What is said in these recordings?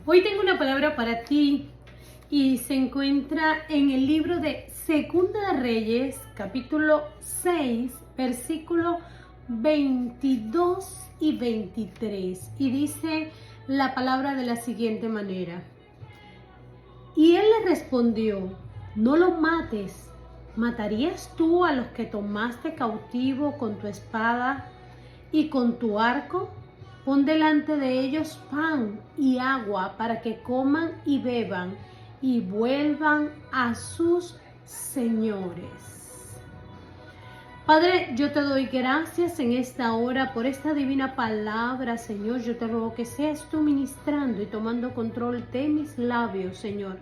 Hoy tengo una palabra para ti y se encuentra en el libro de Segunda de Reyes, capítulo 6, versículo 22 y 23. Y dice la palabra de la siguiente manera. Y él le respondió, no lo mates. ¿Matarías tú a los que tomaste cautivo con tu espada y con tu arco? Pon delante de ellos pan y agua para que coman y beban y vuelvan a sus señores. Padre, yo te doy gracias en esta hora por esta divina palabra, Señor. Yo te ruego que seas tú ministrando y tomando control de mis labios, Señor.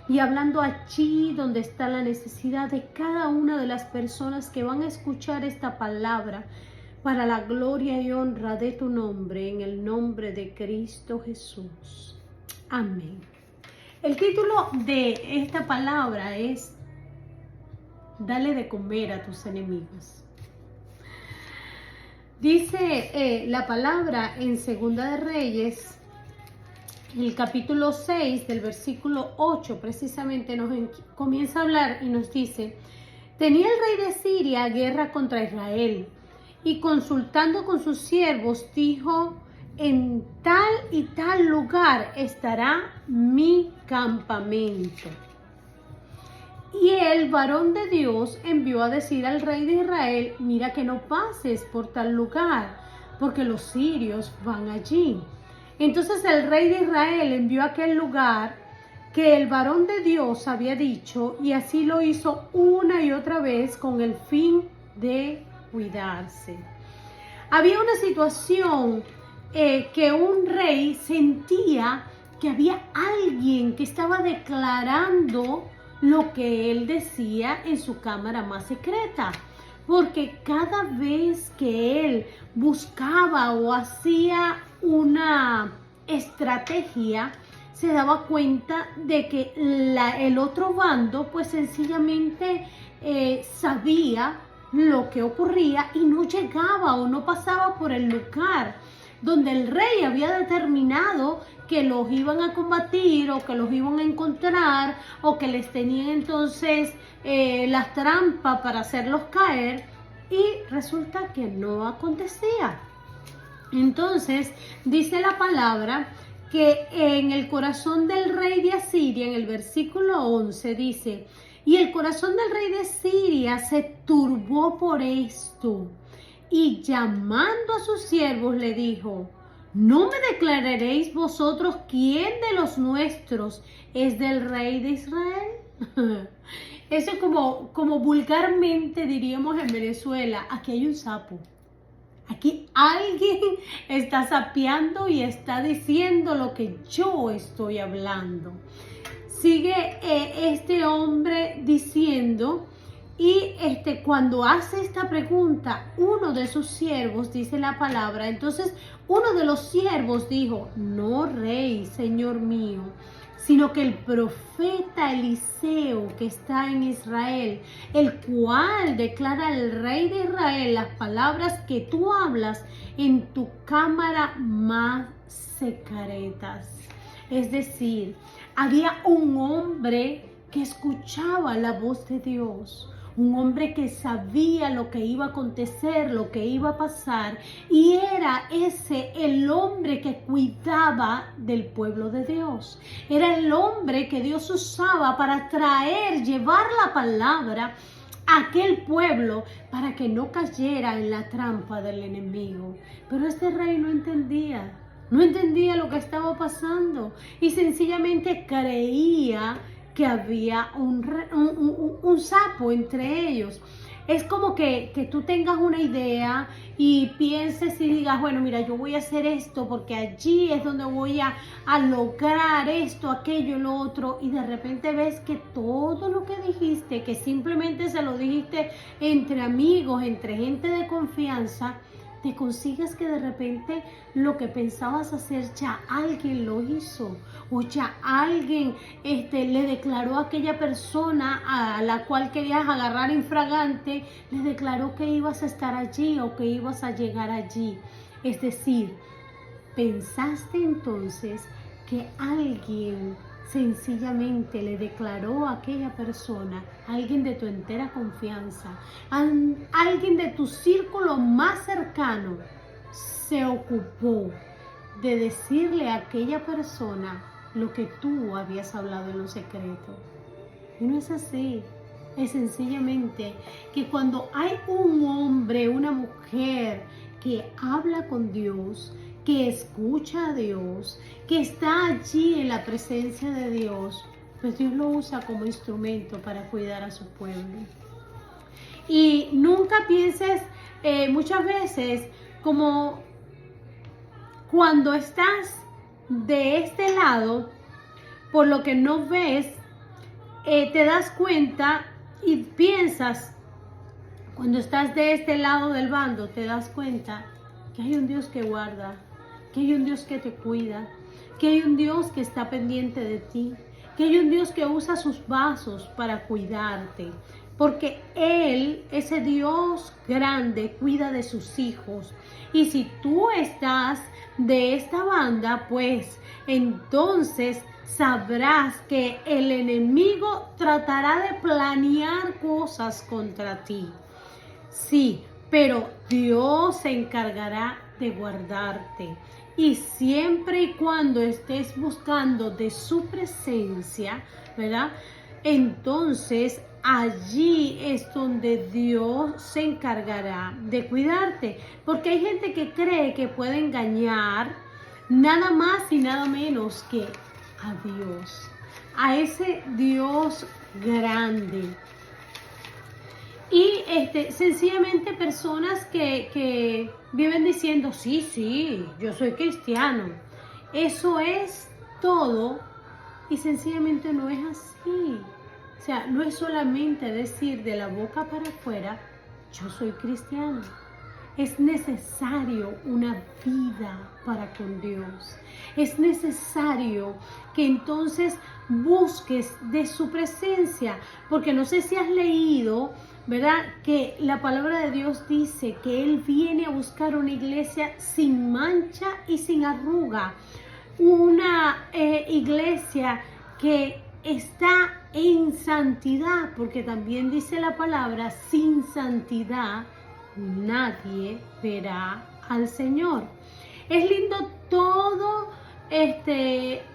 Y hablando allí donde está la necesidad de cada una de las personas que van a escuchar esta palabra, para la gloria y honra de tu nombre, en el nombre de Cristo Jesús. Amén. El título de esta palabra es Dale de comer a tus enemigos. Dice la palabra en Segunda de Reyes, el capítulo 6 del versículo 8, precisamente nos comienza a hablar y nos dice, tenía el rey de Siria guerra contra Israel, y consultando con sus siervos, dijo, en tal y tal lugar estará mi campamento. Y el varón de Dios envió a decir al rey de Israel, mira que no pases por tal lugar, porque los sirios van allí. Entonces el rey de Israel envió a aquel lugar que el varón de Dios había dicho, y así lo hizo una y otra vez con el fin de cuidarse. Había una situación que un rey sentía que había alguien que estaba declarando lo que él decía en su cámara más secreta, porque cada vez que él buscaba o hacía una estrategia, se daba cuenta de que el otro bando pues sencillamente sabía lo que ocurría y no llegaba o no pasaba por el lugar donde el rey había determinado que los iban a combatir o que los iban a encontrar o que les tenían entonces las trampas para hacerlos caer, y resulta que no acontecía. Entonces dice la palabra que en el corazón del rey de Asiria, en el versículo 11 dice, y el corazón del rey de Siria se turbó por esto, y llamando a sus siervos le dijo, ¿no me declararéis vosotros quién de los nuestros es del rey de Israel? Eso es como vulgarmente diríamos en Venezuela, aquí hay un sapo. Aquí alguien está sapeando y está diciendo lo que yo estoy hablando. Sigue este hombre diciendo, y cuando hace esta pregunta, uno de sus siervos, dice la palabra, entonces uno de los siervos dijo, no rey, señor mío, sino que el profeta Eliseo que está en Israel, el cual declara al rey de Israel las palabras que tú hablas en tu cámara más secretas. Es decir, había un hombre que escuchaba la voz de Dios, un hombre que sabía lo que iba a acontecer, lo que iba a pasar, y era ese el hombre que cuidaba del pueblo de Dios. Era el hombre que Dios usaba para llevar la palabra a aquel pueblo para que no cayera en la trampa del enemigo. Pero este rey no entendía lo que estaba pasando y sencillamente creía que había un sapo entre ellos. Es como que tú tengas una idea y pienses y digas, bueno, mira, yo voy a hacer esto porque allí es donde voy a lograr esto, aquello, lo otro, y de repente ves que todo lo que dijiste, que simplemente se lo dijiste entre amigos, entre gente de confianza, te consigues que de repente lo que pensabas hacer ya alguien lo hizo, o ya alguien le declaró a aquella persona a la cual querías agarrar infragante, le declaró que ibas a estar allí o que ibas a llegar allí. Es decir, pensaste entonces que alguien sencillamente le declaró a aquella persona, alguien de tu entera confianza, alguien de tu círculo más cercano, se ocupó de decirle a aquella persona lo que tú habías hablado en lo secreto. Y no es así. Es sencillamente que cuando hay un hombre, una mujer que habla con Dios, que escucha a Dios, que está allí en la presencia de Dios, pues Dios lo usa como instrumento para cuidar a su pueblo. Y nunca pienses muchas veces como cuando estás de este lado, por lo que no ves, te das cuenta y piensas, cuando estás de este lado del bando, te das cuenta que hay un Dios que guarda, que hay un Dios que te cuida, que hay un Dios que está pendiente de ti, que hay un Dios que usa sus vasos para cuidarte, porque Él, ese Dios grande, cuida de sus hijos. Y si tú estás de esta banda, pues entonces sabrás que el enemigo tratará de planear cosas contra ti. Sí, pero Dios se encargará de guardarte. Y siempre y cuando estés buscando de su presencia, ¿verdad? Entonces allí es donde Dios se encargará de cuidarte. Porque hay gente que cree que puede engañar nada más y nada menos que a Dios, a ese Dios grande. Y sencillamente personas que viven diciendo, sí, yo soy cristiano. Eso es todo. Y sencillamente no es así. O sea, no es solamente decir de la boca para afuera, yo soy cristiano. Es necesario una vida para con Dios. Es necesario que entonces busques de su presencia. Porque no sé si has leído, ¿verdad?, que la palabra de Dios dice que Él viene a buscar una iglesia sin mancha y sin arruga. Una iglesia que está en santidad, porque también dice la palabra, sin santidad nadie verá al Señor. Es lindo todo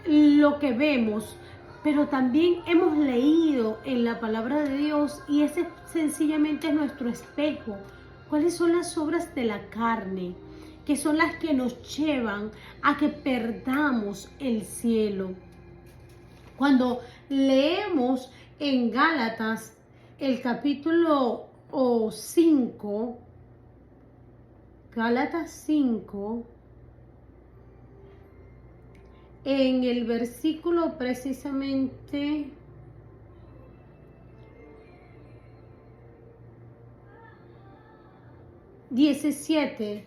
lo que vemos, pero también hemos leído en la palabra de Dios y ese sencillamente es nuestro espejo. ¿Cuáles son las obras de la carne? Que son las que nos llevan a que perdamos el cielo. Cuando leemos en Gálatas el capítulo 5, Gálatas 5, en el versículo precisamente 17,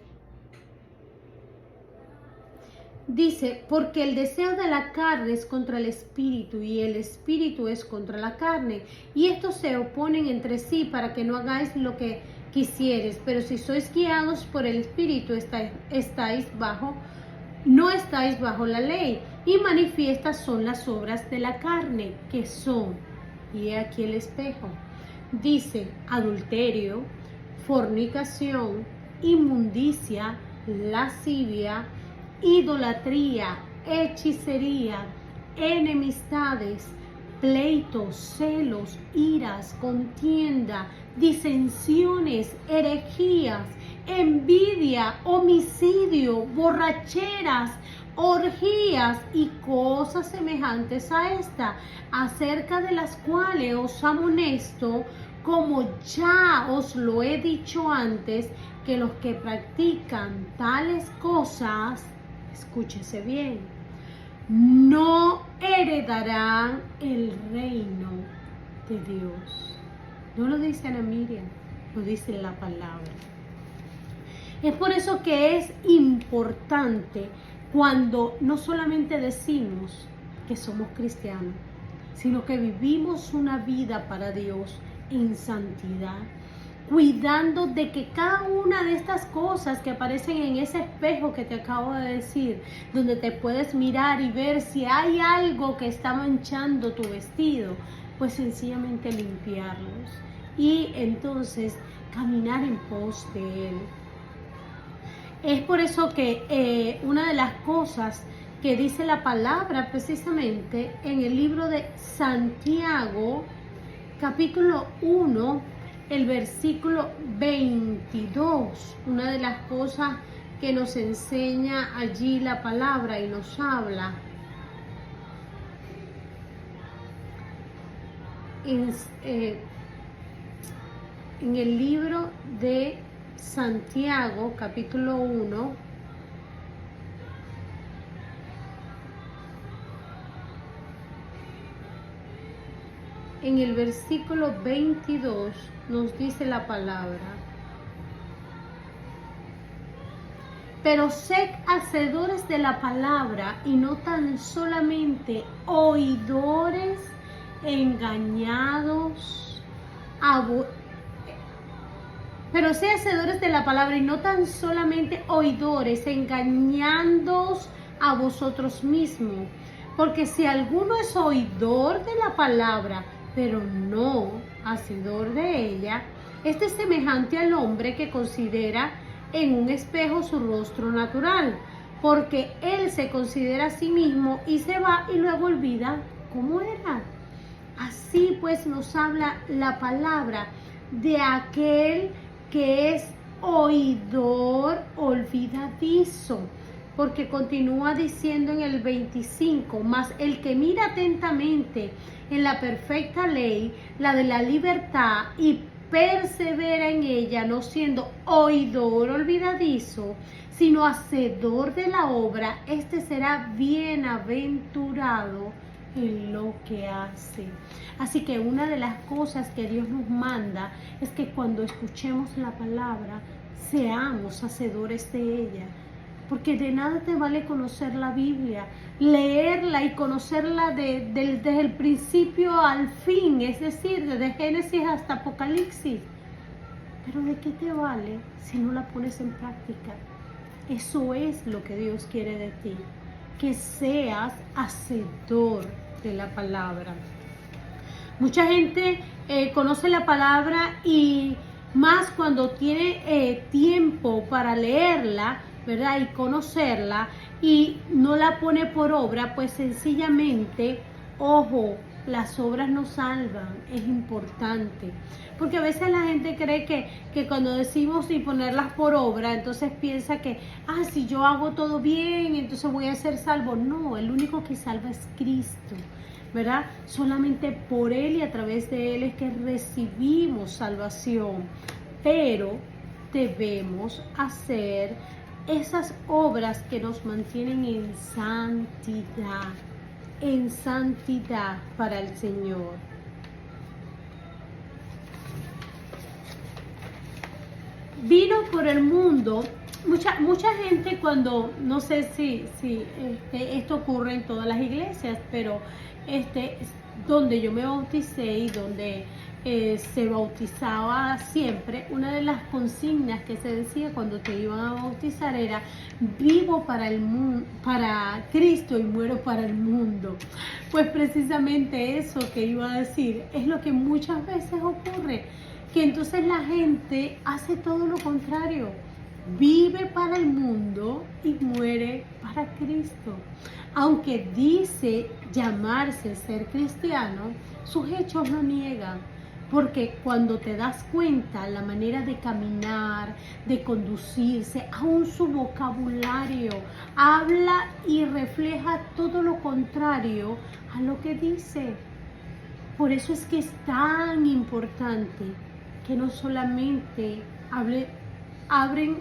dice, porque el deseo de la carne es contra el espíritu y el espíritu es contra la carne, y estos se oponen entre sí para que no hagáis lo que quisieres, pero si sois guiados por el espíritu no estáis bajo la ley. Y manifiestas son las obras de la carne, que son, y he aquí el espejo, dice, adulterio, fornicación, inmundicia, lascivia, idolatría, hechicería, enemistades, pleitos, celos, iras, contienda, disensiones, herejías, envidia, homicidio, borracheras, orgías y cosas semejantes a esta, acerca de las cuales os amonesto, como ya os lo he dicho antes, que los que practican tales cosas, escúchese bien, no heredarán el reino de Dios. No lo dice Ana Miriam, lo dice la palabra. Es por eso que es importante cuando no solamente decimos que somos cristianos, sino que vivimos una vida para Dios en santidad, cuidando de que cada una de estas cosas que aparecen en ese espejo que te acabo de decir, donde te puedes mirar y ver si hay algo que está manchando tu vestido, pues sencillamente limpiarlos y entonces caminar en pos de Él. Es por eso que una de las cosas que dice la palabra precisamente en el libro de Santiago, capítulo 1, el versículo 22, una de las cosas que nos enseña allí la palabra y nos habla en el libro de Santiago, capítulo 1, en el versículo 22 nos dice la palabra: pero sed hacedores de la palabra y no tan solamente oidores, engañados, pero sed hacedores de la palabra y no tan solamente oidores, engañándoos a vosotros mismos. Porque si alguno es oidor de la palabra, pero no hacedor de ella, este es semejante al hombre que considera en un espejo su rostro natural, porque él se considera a sí mismo y se va y luego olvida cómo era. Así pues nos habla la palabra de aquel que es oidor olvidadizo, porque continúa diciendo en el 25, mas el que mira atentamente en la perfecta ley, la de la libertad, y persevera en ella, no siendo oidor olvidadizo, sino hacedor de la obra, este será bienaventurado en lo que hace. Así que una de las cosas que Dios nos manda es que cuando escuchemos la palabra, seamos hacedores de ella. Porque de nada te vale conocer la Biblia, leerla y conocerla desde el principio al fin, es decir, desde Génesis hasta Apocalipsis. Pero ¿de qué te vale si no la pones en práctica? Eso es lo que Dios quiere de ti, que seas hacedor de la palabra. Mucha gente conoce la palabra y más cuando tiene tiempo para leerla, ¿verdad? Y conocerla y no la pone por obra, pues sencillamente, ojo, las obras no salvan, es importante. Porque a veces la gente cree que cuando decimos y ponerlas por obra, entonces piensa que, si yo hago todo bien, entonces voy a ser salvo. No, el único que salva es Cristo, ¿verdad? Solamente por Él y a través de Él es que recibimos salvación. Pero debemos hacer esas obras que nos mantienen en santidad para el Señor. Vino por el mundo, mucha gente cuando, no sé si esto ocurre en todas las iglesias, pero donde yo me bauticé y donde se bautizaba siempre, una de las consignas que se decía cuando te iban a bautizar era: vivo para Cristo y muero para el mundo. Pues precisamente eso que iba a decir es lo que muchas veces ocurre, que entonces la gente hace todo lo contrario, vive para el mundo y muere para Cristo. Aunque dice llamarse ser cristiano, sus hechos lo niegan. Porque cuando te das cuenta la manera de caminar, de conducirse, aún su vocabulario habla y refleja todo lo contrario a lo que dice. Por eso es que es tan importante que no solamente abren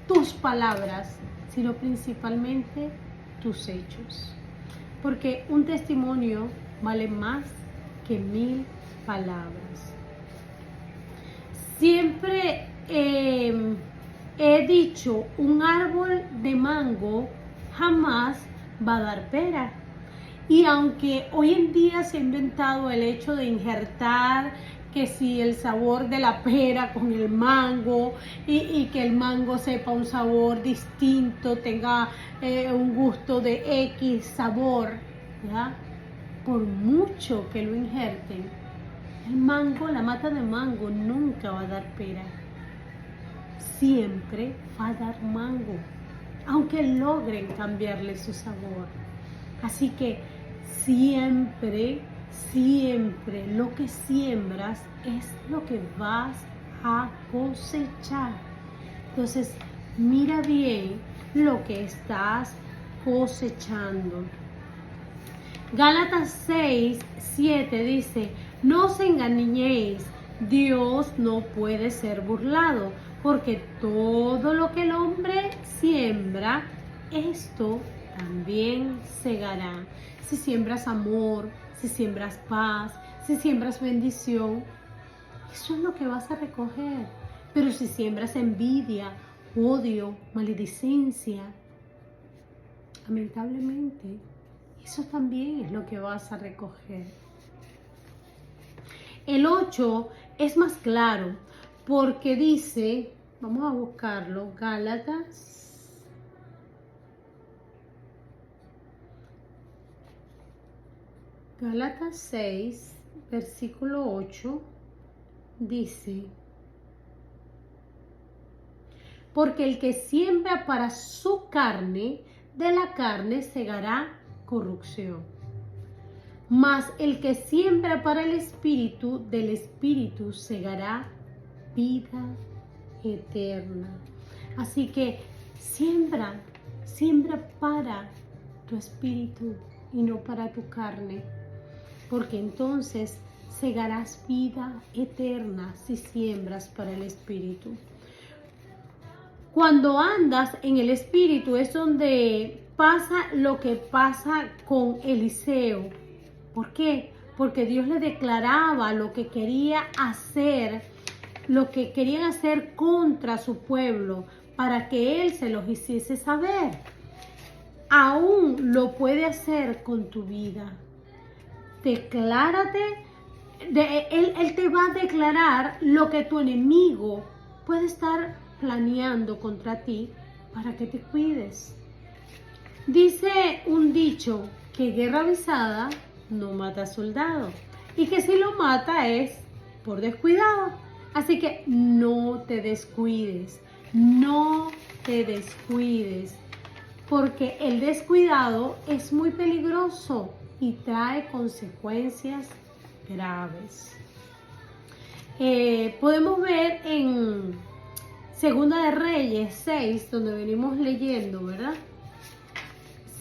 tus palabras, sino principalmente tus hechos. Porque un testimonio vale más que 1000 palabras. Siempre he dicho, un árbol de mango jamás va a dar pera. Y aunque hoy en día se ha inventado el hecho de injertar que si el sabor de la pera con el mango y que el mango sepa un sabor distinto, tenga un gusto de X sabor, ¿verdad? Por mucho que lo injerten, el mango, la mata de mango nunca va a dar pera. Siempre va a dar mango, aunque logren cambiarle su sabor. Así que siempre lo que siembras es lo que vas a cosechar. Entonces, mira bien lo que estás cosechando. Gálatas 6:7 dice: no os engañéis, Dios no puede ser burlado, porque todo lo que el hombre siembra, esto también segará. Si siembras amor, si siembras paz, si siembras bendición, eso es lo que vas a recoger. Pero si siembras envidia, odio, maledicencia, lamentablemente, eso también es lo que vas a recoger. El 8 es más claro porque dice, vamos a buscarlo, Gálatas 6, versículo 8, dice: porque el que siembra para su carne, de la carne segará corrupción. Mas el que siembra para el Espíritu, del Espíritu segará vida eterna. Así que siembra para tu espíritu y no para tu carne, porque entonces segarás vida eterna si siembras para el Espíritu. Cuando andas en el Espíritu es donde pasa lo que pasa con Eliseo. ¿Por qué? Porque Dios le declaraba lo que quería hacer, lo que querían hacer contra su pueblo, para que Él se los hiciese saber. Aún lo puede hacer con tu vida. Declárate, Él te va a declarar lo que tu enemigo puede estar planeando contra ti para que te cuides. Dice un dicho que guerra avisada no mata soldado y que si lo mata es por descuidado. Así que no te descuides, porque el descuidado es muy peligroso y trae consecuencias graves. Podemos ver en Segunda de Reyes 6, donde venimos leyendo, ¿verdad?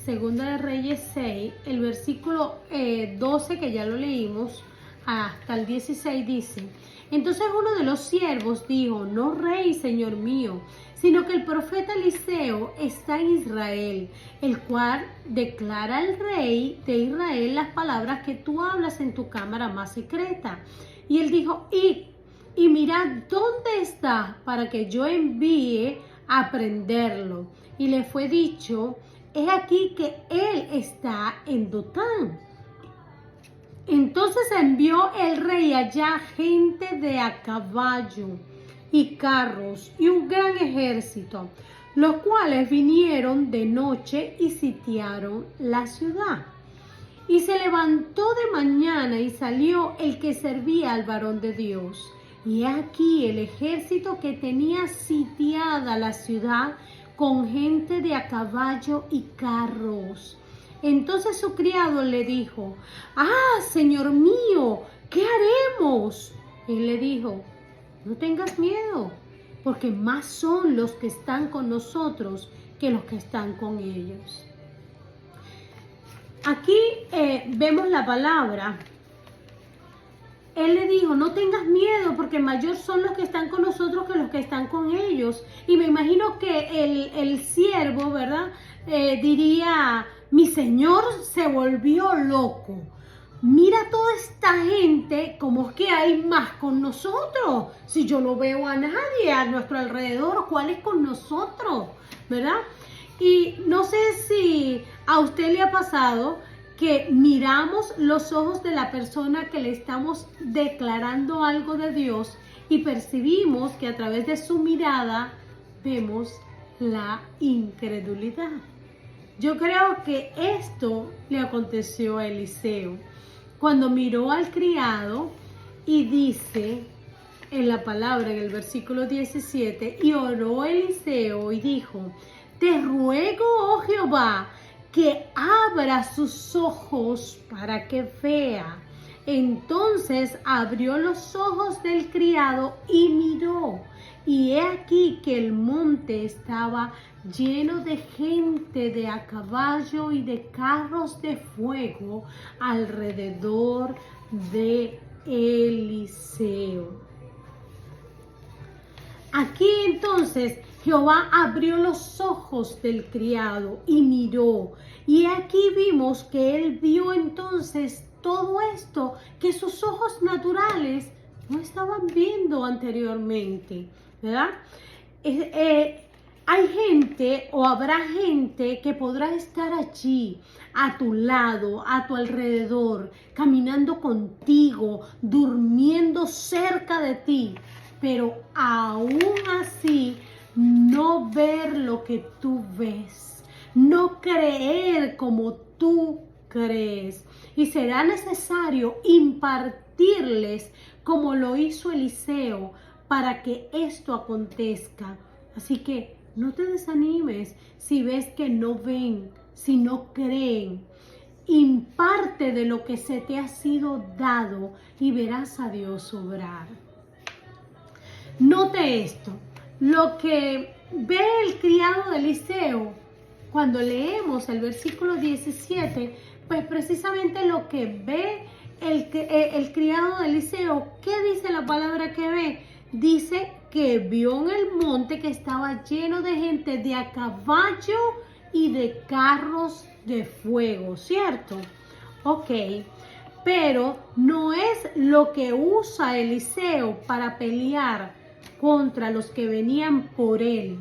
Segunda de Reyes 6, el versículo 12, que ya lo leímos, hasta el 16 dice: entonces uno de los siervos dijo: no rey, señor mío, sino que el profeta Eliseo está en Israel, el cual declara al rey de Israel las palabras que tú hablas en tu cámara más secreta. Y él dijo: id y mirad dónde está, para que yo envíe a prenderlo. Y le fue dicho: he aquí que él está en Dotán. Entonces envió el rey allá gente de a caballo y carros y un gran ejército, los cuales vinieron de noche y sitiaron la ciudad. Y se levantó de mañana y salió el que servía al varón de Dios. Y aquí el ejército que tenía sitiada la ciudad con gente de a caballo y carros. Entonces su criado le dijo: ¡ah, señor mío! ¿Qué haremos? Él le dijo: no tengas miedo, porque más son los que están con nosotros que los que están con ellos. Aquí vemos la palabra. Él le dijo: no tengas miedo, porque mayor son los que están con nosotros que los que están con ellos. Y me imagino que el siervo, ¿verdad? Diría: mi señor se volvió loco. Mira toda esta gente, ¿cómo es que hay más con nosotros? Si yo no veo a nadie a nuestro alrededor, ¿cuál es con nosotros? ¿Verdad? Y no sé si a usted le ha pasado que miramos los ojos de la persona que le estamos declarando algo de Dios y percibimos que a través de su mirada vemos la incredulidad. Yo creo que esto le aconteció a Eliseo cuando miró al criado y dice en la palabra, en el versículo 17, y oró Eliseo y dijo: te ruego, oh Jehová, que abra sus ojos para que vea. Entonces abrió los ojos del criado y miró, y he aquí que el monte estaba lleno de gente de a caballo y de carros de fuego alrededor de Eliseo. Aquí entonces Jehová abrió los ojos del criado y miró, y aquí vimos que él vio entonces todo esto que sus ojos naturales no estaban viendo anteriormente, ¿verdad? Hay gente o habrá gente que podrá estar allí, a tu lado, a tu alrededor, caminando contigo, durmiendo cerca de ti, pero aún así no ver lo que tú ves, no creer como tú crees. Y será necesario impartirles como lo hizo Eliseo para que esto acontezca. Así que no te desanimes si ves que no ven, si no creen. Imparte de lo que se te ha sido dado y verás a Dios obrar. Note esto, lo que ve el criado de Eliseo, cuando leemos el versículo 17, pues precisamente lo que ve el criado de Eliseo, ¿qué dice la palabra que ve? Dice que vio en el monte que estaba lleno de gente de a caballo y de carros de fuego, ¿cierto? Ok, pero no es lo que usa Eliseo para pelear contra los que venían por él.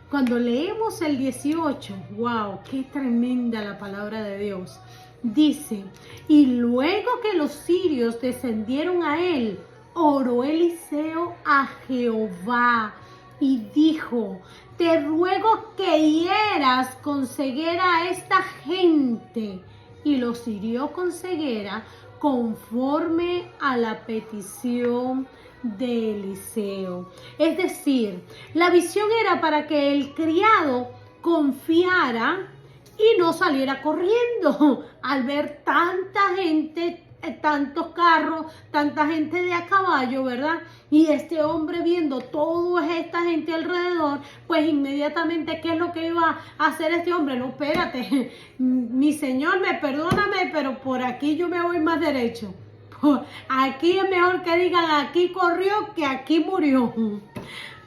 Cuando leemos el 18, wow, qué tremenda la palabra de Dios. Dice, y luego que los sirios descendieron a él, oró Eliseo a Jehová y dijo: te ruego que hieras con ceguera a esta gente. Y los hirió con ceguera conforme a la petición de Eliseo. Es decir, la visión era para que el criado confiara y no saliera corriendo al ver tanta gente, tantos carros, tanta gente de a caballo, ¿verdad? Y este hombre viendo toda esta gente alrededor, pues inmediatamente, ¿qué es lo que iba a hacer este hombre? No, espérate, mi señor, perdóname, pero por aquí yo me voy más derecho. Aquí es mejor que digan aquí corrió que aquí murió.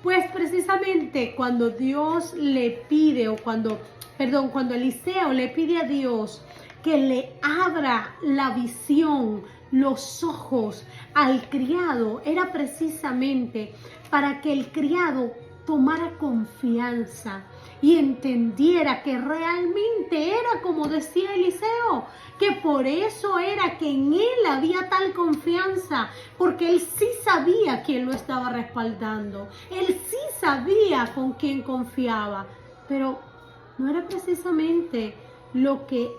Pues precisamente cuando Dios le pide cuando Eliseo le pide a Dios que le abra la visión, los ojos al criado, era precisamente para que el criado tomara confianza y entendiera que realmente era como decía Eliseo, que por eso era que en él había tal confianza, porque él sí sabía quién lo estaba respaldando, él sí sabía con quién confiaba, pero no era precisamente lo que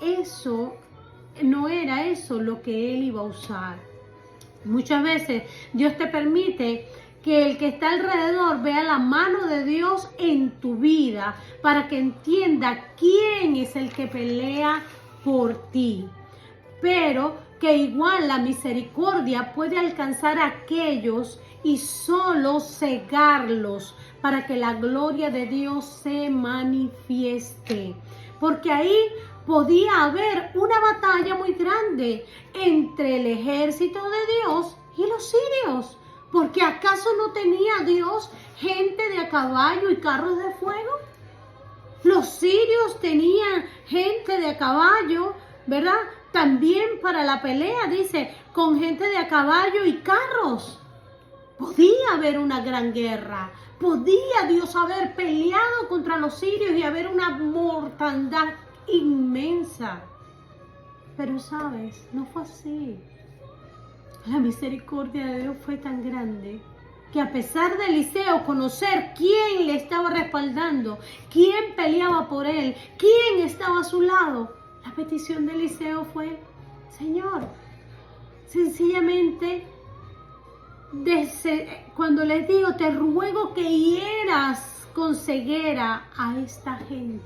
no era eso lo que él iba a usar. Muchas veces Dios te permite que el que está alrededor vea la mano de Dios en tu vida para que entienda quién es el que pelea por ti. Pero que igual la misericordia puede alcanzar a aquellos y solo cegarlos para que la gloria de Dios se manifieste. Porque ahí podía haber una batalla muy grande entre el ejército de Dios y los sirios. Porque ¿acaso no tenía Dios gente de a caballo y carros de fuego? Los sirios tenían gente de a caballo, ¿verdad? También para la pelea, dice, con gente de a caballo y carros. Podía haber una gran guerra. Podía Dios haber peleado contra los sirios y haber una mortandad inmensa. Pero sabes, no fue así. La misericordia de Dios fue tan grande que a pesar de Eliseo conocer quién le estaba respaldando, quién peleaba por él, quién estaba a su lado, la petición de Eliseo fue: Señor, sencillamente, cuando les digo, te ruego que hieras con ceguera a esta gente.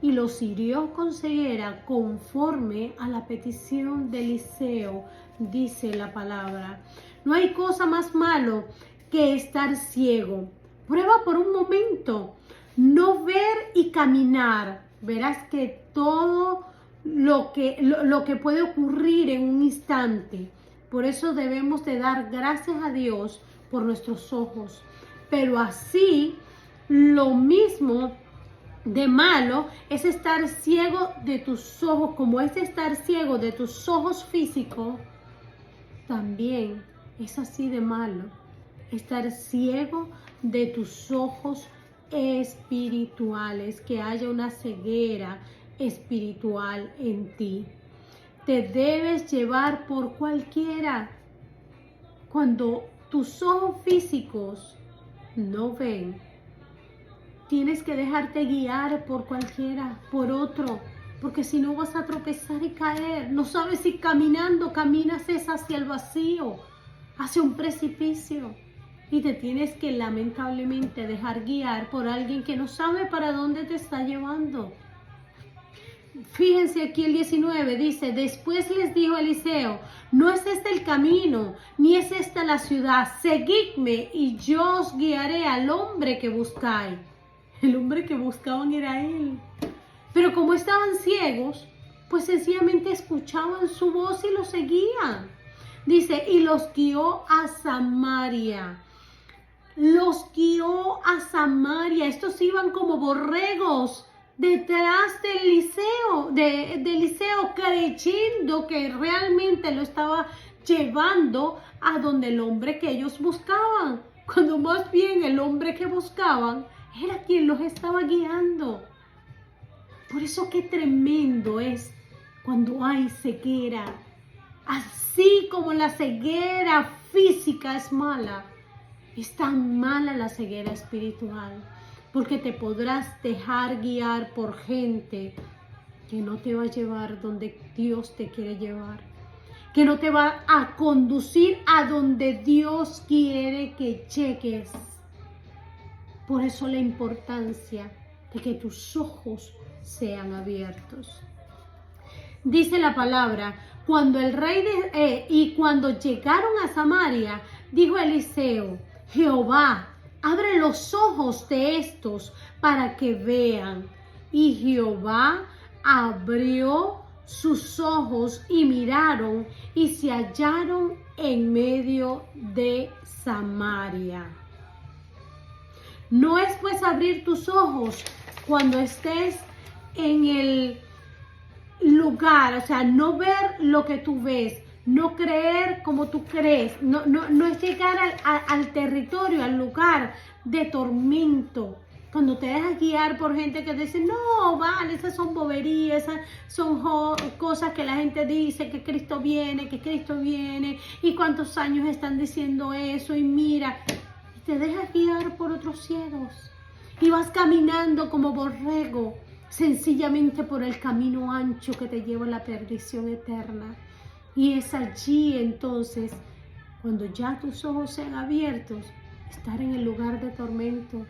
Y los hirió con ceguera conforme a la petición de Eliseo, dice la palabra. No hay cosa más malo que estar ciego. Prueba por un momento, no ver y caminar. Verás que todo lo que puede ocurrir en un instante. Por eso debemos de dar gracias a Dios por nuestros ojos. Pero así, lo mismo de malo es estar ciego de tus ojos, como es estar ciego de tus ojos físicos, también es así de malo estar ciego de tus ojos espirituales, que haya una ceguera espiritual en ti. Te debes llevar por cualquiera. Cuando tus ojos físicos no ven, tienes que dejarte guiar por cualquiera, por otro, porque si no vas a tropezar y caer. No sabes si caminando caminas es hacia el vacío, hacia un precipicio, y te tienes que lamentablemente dejar guiar por alguien que no sabe para dónde te está llevando. Fíjense aquí el 19, dice: después les dijo Eliseo, no es este el camino, ni es esta la ciudad, seguidme y yo os guiaré al hombre que buscáis. El hombre que buscaban era él. Pero como estaban ciegos, pues sencillamente escuchaban su voz y lo seguían. Dice, y los guió a Samaria. Los guió a Samaria. Estos iban como borregos detrás de Eliseo, creyendo que realmente lo estaba llevando a donde el hombre que ellos buscaban. Cuando más bien el hombre que buscaban era quien los estaba guiando. Por eso qué tremendo es cuando hay ceguera. Así como la ceguera física es mala, es tan mala la ceguera espiritual. Porque te podrás dejar guiar por gente que no te va a llevar donde Dios te quiere llevar. Que no te va a conducir a donde Dios quiere que llegues. Por eso la importancia de que tus ojos sean abiertos. Dice la palabra, cuando cuando llegaron a Samaria, dijo Eliseo, Jehová, abre los ojos de estos para que vean. Y Jehová abrió sus ojos y miraron y se hallaron en medio de Samaria. No es pues abrir tus ojos cuando estés en el lugar, o sea, no ver lo que tú ves, no creer como tú crees, no es llegar al territorio, al lugar de tormento. Cuando te dejas guiar por gente que dice, no, vale, esas son boberías, esas son cosas que la gente dice, que Cristo viene, y cuántos años están diciendo eso, y mira, te dejas guiar por otros ciegos y vas caminando como borrego, sencillamente por el camino ancho que te lleva a la perdición eterna. Y es allí entonces, cuando ya tus ojos sean abiertos, estar en el lugar de tormento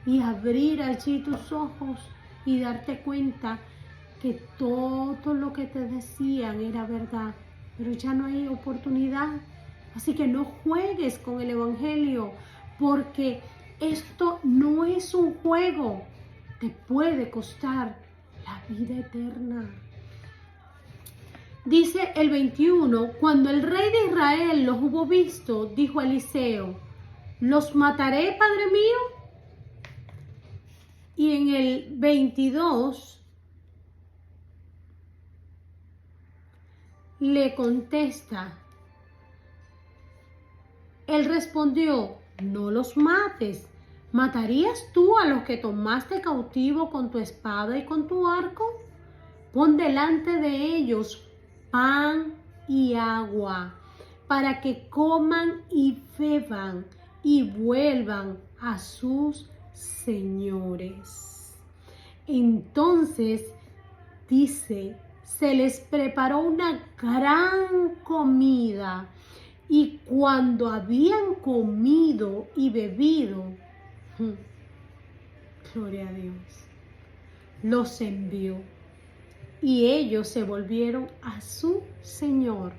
y abrir allí tus ojos y darte cuenta que todo lo que te decían era verdad, pero ya no hay oportunidad. Así que no juegues con el evangelio, porque esto no es un juego, te puede costar la vida eterna. Dice el 21, cuando el rey de Israel los hubo visto, dijo a Eliseo, ¿los mataré, padre mío? Y en el 22 le contesta, él respondió, no los mates. ¿Matarías tú a los que tomaste cautivo con tu espada y con tu arco? Pon delante de ellos pan y agua, para que coman y beban y vuelvan a sus señores. Entonces, dice, se les preparó una gran comida, y cuando habían comido y bebido, gloria a Dios, los envió. Y ellos se volvieron a su Señor,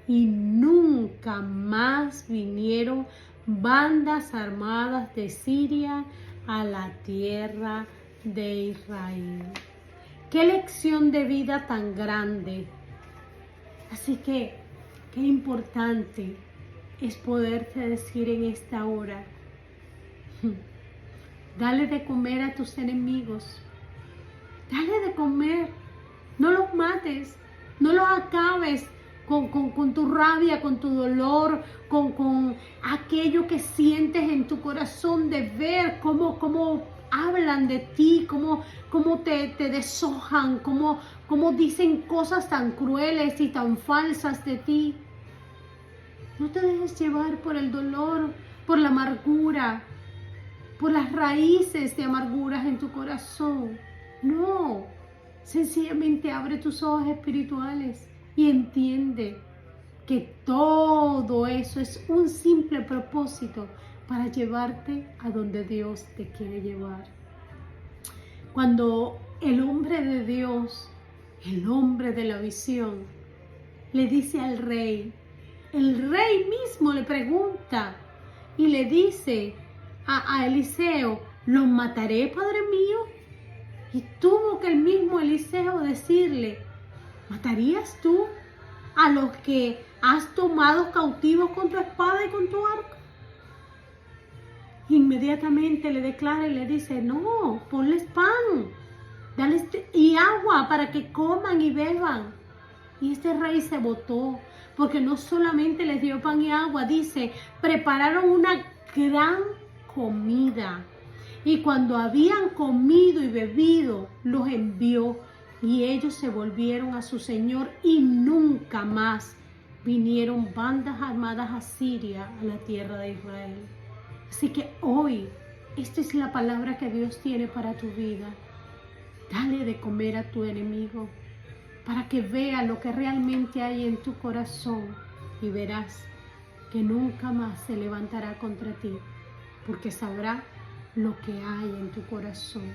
y nunca más vinieron bandas armadas de Siria a la tierra de Israel. Qué lección de vida tan grande. Así que qué importante es poderte decir en esta hora: dale de comer a tus enemigos, dale de comer. No los mates, no los acabes con tu rabia, con tu dolor, con aquello que sientes en tu corazón de ver cómo hablan de ti, cómo te deshojan, cómo dicen cosas tan crueles y tan falsas de ti. No te dejes llevar por el dolor, por la amargura, por las raíces de amarguras en tu corazón. No. Sencillamente abre tus ojos espirituales y entiende que todo eso es un simple propósito para llevarte a donde Dios te quiere llevar. Cuando el hombre de Dios, el hombre de la visión, le dice al rey, el rey mismo le pregunta y le dice a Eliseo: ¿los mataré, padre mío? Y tuvo que el mismo Eliseo decirle: ¿matarías tú a los que has tomado cautivos con tu espada y con tu arco? Inmediatamente le declara y le dice: no, ponles pan, dales y agua para que coman y beban. Y este rey se botó, porque no solamente les dio pan y agua, dice, prepararon una gran comida. Y cuando habían comido y bebido, los envió, y ellos se volvieron a su Señor, y nunca más vinieron bandas armadas a Siria, a la tierra de Israel. Así que hoy, esta es la palabra que Dios tiene para tu vida. Dale de comer a tu enemigo, para que vea lo que realmente hay en tu corazón, y verás que nunca más se levantará contra ti, porque sabrá lo que hay en tu corazón.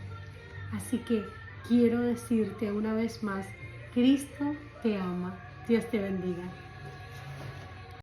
Así que quiero decirte una vez más: Cristo te ama. Dios te bendiga.